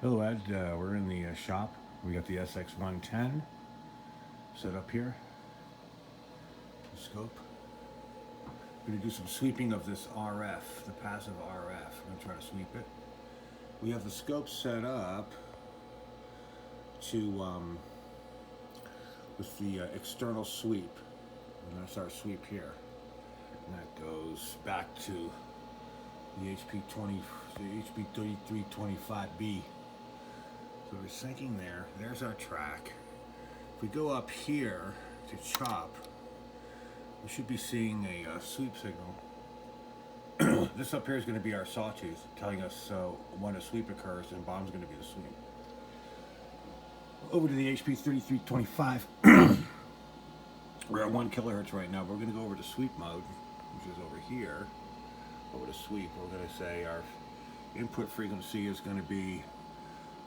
Hello Ed, we're in the shop. We got the SX110 set up here. The scope. We're going to do some sweeping of this RF, the passive RF. We're going to try to sweep it. We have the scope set up to with the external sweep. And that's our sweep here. And that goes back to the HP3325B. So we're syncing there. There's our track. If we go up here to chop, we should be seeing a sweep signal. This up here is going to be our sawtooth, telling us when a sweep occurs, and bottom's going to be the sweep. Over to the HP3325. We're at 1 kilohertz right now, but we're going to go over to sweep mode, which is over here. Over to sweep, we're going to say our input frequency is going to be,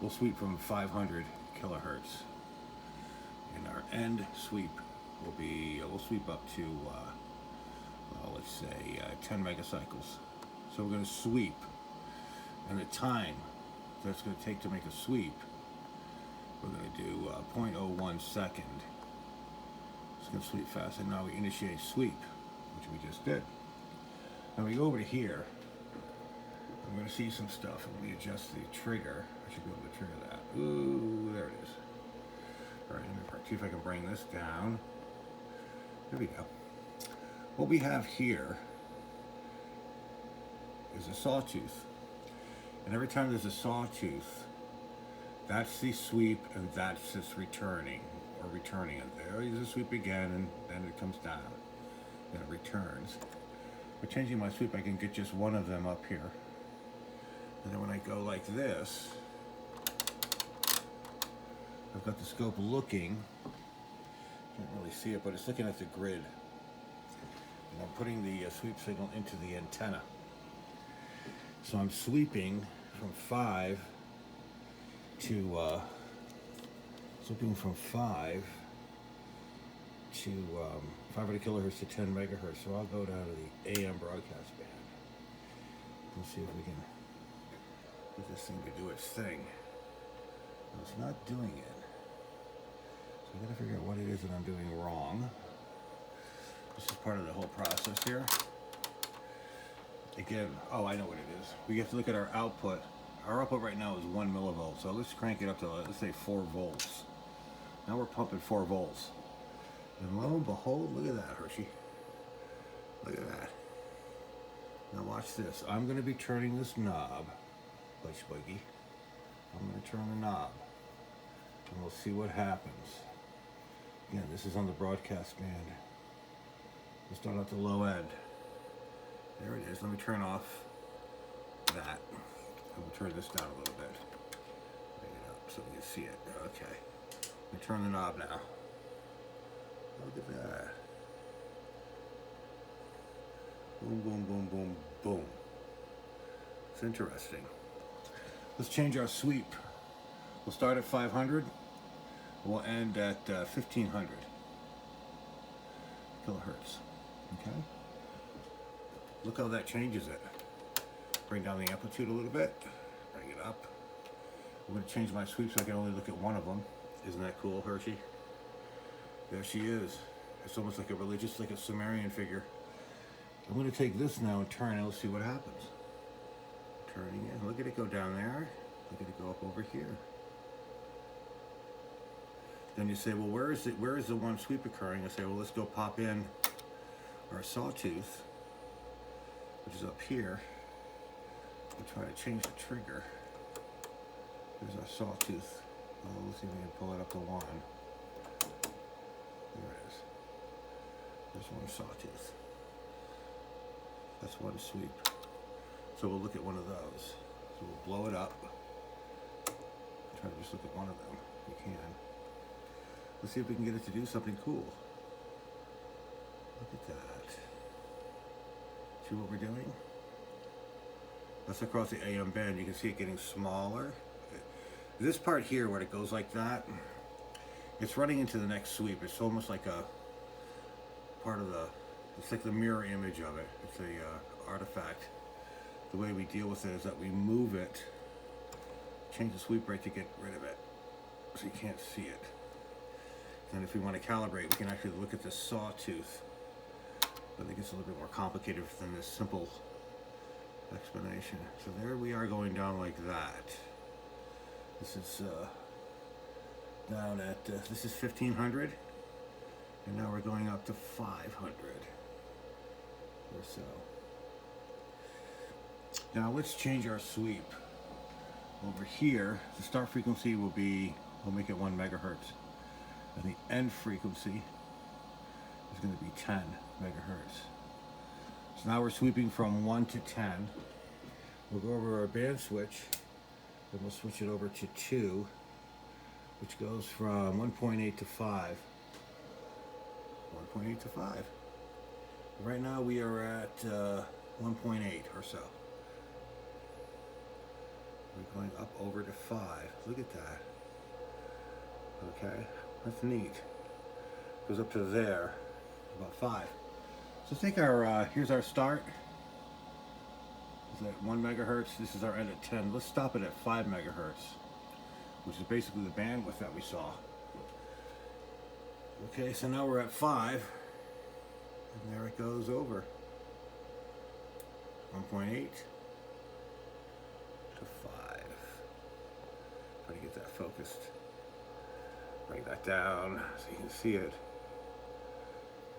we'll sweep from 500 kilohertz. And our end sweep will be, we'll sweep up to, let's say 10 megacycles. So we're going to sweep, and the time that's going to take to make a sweep, we're going to do 0.01 second. It's going to sweep fast, and now we initiate sweep, which we just did. Now we go over to here. I'm going to see some stuff, and we adjust the trigger. I should be able to trigger that. Ooh, there it is. All right, let me see if I can bring this down. There we go. What we have here is a sawtooth. And every time there's a sawtooth, that's the sweep, and that's just returning, or returning. And there is a sweep again, and then it comes down. Then it returns. By changing my sweep, I can get just one of them up here. And then when I go like this, I've got the scope looking. Can't really see it, but it's looking at the grid. And I'm putting the sweep signal into the antenna. So I'm sweeping from 5 to 500 kilohertz to 10 megahertz. So I'll go down to the AM broadcast band and see if we can get this thing to do its thing. And it's not doing it. So I gotta figure out what it is that I'm doing wrong. This is part of the whole process here. Again, oh, I know what it is. We have to look at our output. Our output right now is 1 millivolt. So let's crank it up to, let's say 4 volts. Now we're pumping 4 volts. And lo and behold, look at that, Hershey. Look at that. Now watch this. I'm going to be turning this knob, like Spiky. I'm going to turn the knob, and we'll see what happens. Again, this is on the broadcast band. We'll start at the low end. There it is. Let me turn off that. I'm going to turn this down a little bit. Bring it up so we can see it. Okay. Let me turn the knob now. Look at that. Boom, boom, boom, boom, boom. It's interesting. Let's change our sweep. We'll start at 500. We'll end at 1500 kilohertz. Okay? Look how that changes it. Bring down the amplitude a little bit. Bring it up. I'm going to change my sweep so I can only look at one of them. Isn't that cool, Hershey? There she is. It's almost like a religious, like a Sumerian figure. I'm going to take this now and turn it. Let's see what happens. Turning it. Look at it go down there. Look at it go up over here. Then you say, well, where is it? Where is the one sweep occurring? I say, well, let's go pop in our sawtooth, which is up here. We'll try to change the trigger. There's our sawtooth. Well, let's see if we can pull it up to 1. There it is. There's one sawtooth. That's one sweep. So we'll look at one of those. So we'll blow it up. Try to just look at one of them. We can. Let's see if we can get it to do something cool. Look at that. See what we're doing? That's across the AM band. You can see it getting smaller. This part here, where it goes like that, it's running into the next sweep. It's almost like a part of the, it's like the mirror image of it. It's a artifact. The way we deal with it is that we move it change the sweep rate to get rid of it, so you can't see it. And if we want to calibrate, we can actually look at the sawtooth. But it gets a little bit more complicated than this simple explanation. So there we are going down like that. This is down at, this is 1500. And now we're going up to 500 or so. Now let's change our sweep. Over here, the start frequency will be, we'll make it 1 megahertz. And the end frequency is going to be 10 megahertz. So now we're sweeping from 1 to 10. We'll go over our band switch, and we'll switch it over to 2, which goes from 1.8 to 5. 1.8 to 5. Right now we are at 1.8 or so. We're going up over to 5. Look at that. Okay, that's neat. Goes up to there, about 5. So take our, here's our start. Is at 1 megahertz. This is our end at 10. Let's stop it at 5 megahertz, which is basically the bandwidth that we saw. Okay, so now we're at 5, and there it goes over. 1.8 to 5. Try to get that focused. Bring that down so you can see it.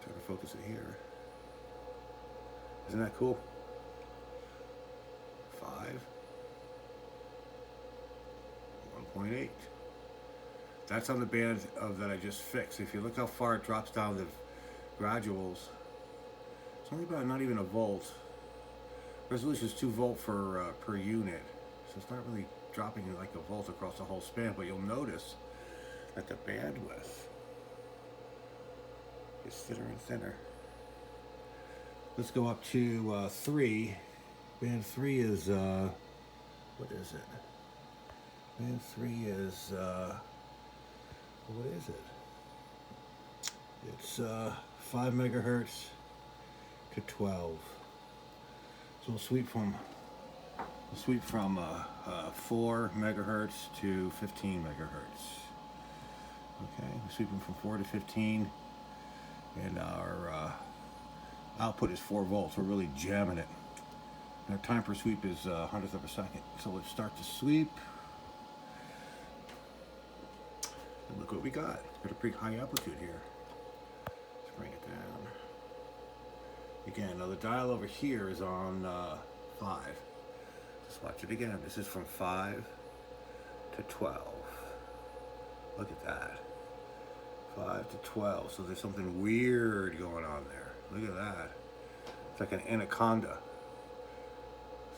Try to focus it here. Isn't that cool? 5. 1.8. That's on the band of that I just fixed. If you look how far it drops down the graduals, it's only about not even a volt. Resolution is 2 volt per unit, so it's not really dropping like a volt across the whole span. But you'll notice that the bandwidth is thinner and thinner. Let's go up to 3. Band 3 is what is it? Band 3 is what is it? It's 5 megahertz to 12. So we'll sweep from 4 megahertz to 15 megahertz. Okay, we're sweeping from 4 to 15, and our output is 4 volts. We're really jamming it. And our time per sweep is 100th of a second. So let's start the sweep. And look what we got. Got a pretty high amplitude here. Let's bring it down. Again, now the dial over here is on 5. Just watch it again. This is from 5 to 12. Look at that. 5 to 12. So there's something weird going on there. Look at that. It's like an anaconda.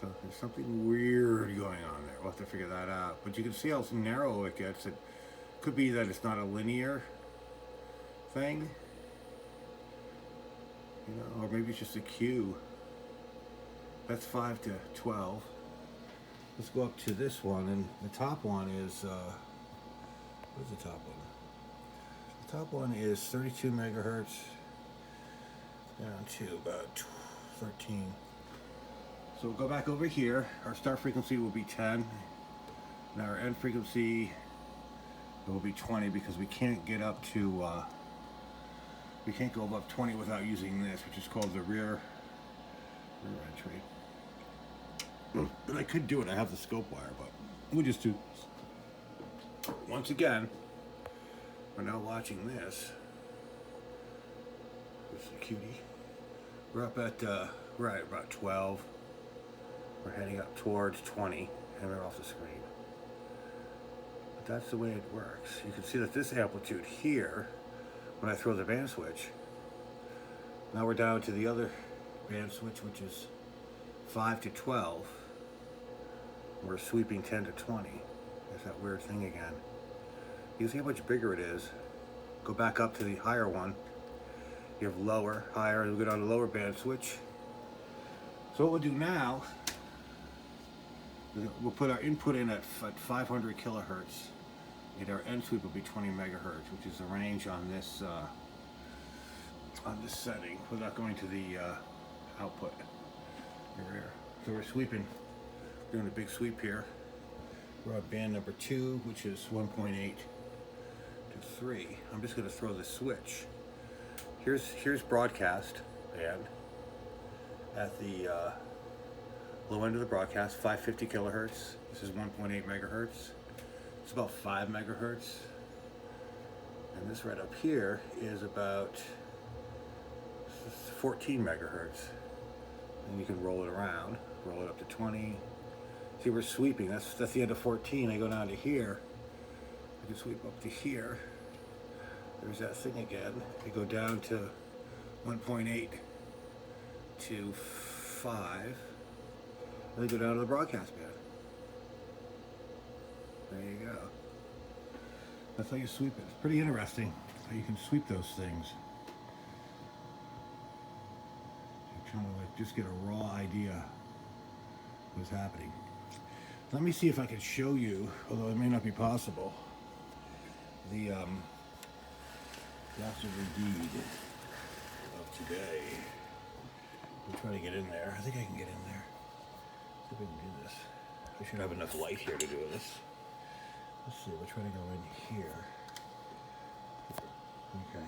So there's something weird going on there. We'll have to figure that out. But you can see how narrow it gets. It could be that it's not a linear thing. You know, or maybe it's just a Q. That's 5 to 12. Let's go up to this one, and the top one is, where's the top one? The top one is 32 megahertz down to about 13. So we'll go back over here. Our start frequency will be 10. Now our end frequency will be 20 because we can't get up to, we can't go above 20 without using this, which is called the rear entry. And I could do it, I have the scope wire, but we'll just do, once again, we're now watching this. This is a cutie. We're up at, we're at about 12. We're heading up towards 20, and we're off the screen. But that's the way it works. You can see that this amplitude here, when I throw the band switch, now we're down to the other band switch, which is 5 to 12. We're sweeping 10 to 20. There's that weird thing again. You can see how much bigger it is. Go back up to the higher one. You have lower, higher, and we'll go down to lower band switch. So what we'll do now, we'll put our input in at 500 kilohertz, and our end sweep will be 20 megahertz, which is the range on this setting, without going to the output. Here. So we're sweeping, doing a big sweep here. We're on band number 2, which is 1.8 to 3. I'm just going to throw the switch. Here's broadcast band at the low end of the broadcast, 550 kilohertz. This is 1.8 megahertz. It's about 5 megahertz. And this right up here is about 14 megahertz. And you can roll it around, roll it up to 20. See, we're sweeping. That's the end of 14. I go down to here. I can sweep up to here. There's that thing again. I go down to 1.8 to 5. And then go down to the broadcast band. There you go. That's how you sweep it. It's pretty interesting how you can sweep those things. You kind of like just get a raw idea of what's happening. Let me see if I can show you, although it may not be possible, the Dastardly Deed of today. We'll try to get in there. I think I can get in there. See if we can do this. I should have enough light here to do this. Let's see, we'll try to go in here. Okay.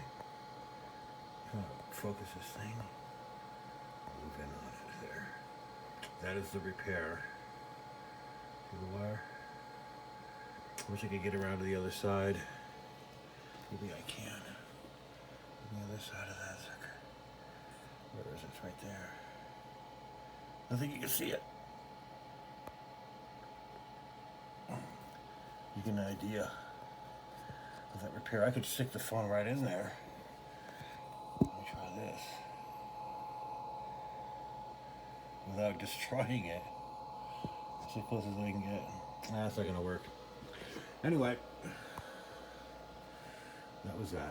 Kind of focus this thing. Move in on it there. That is the repair. See the wire? I wish I could get around to the other side. Maybe I can. On the other side of that sucker. Where is it? It's right there. I think you can see it. You get an idea of that repair. I could stick the phone right in there. Let me try this. Without destroying it. It's as close as I can get. Nah, that's not gonna work. Anyway, that was that.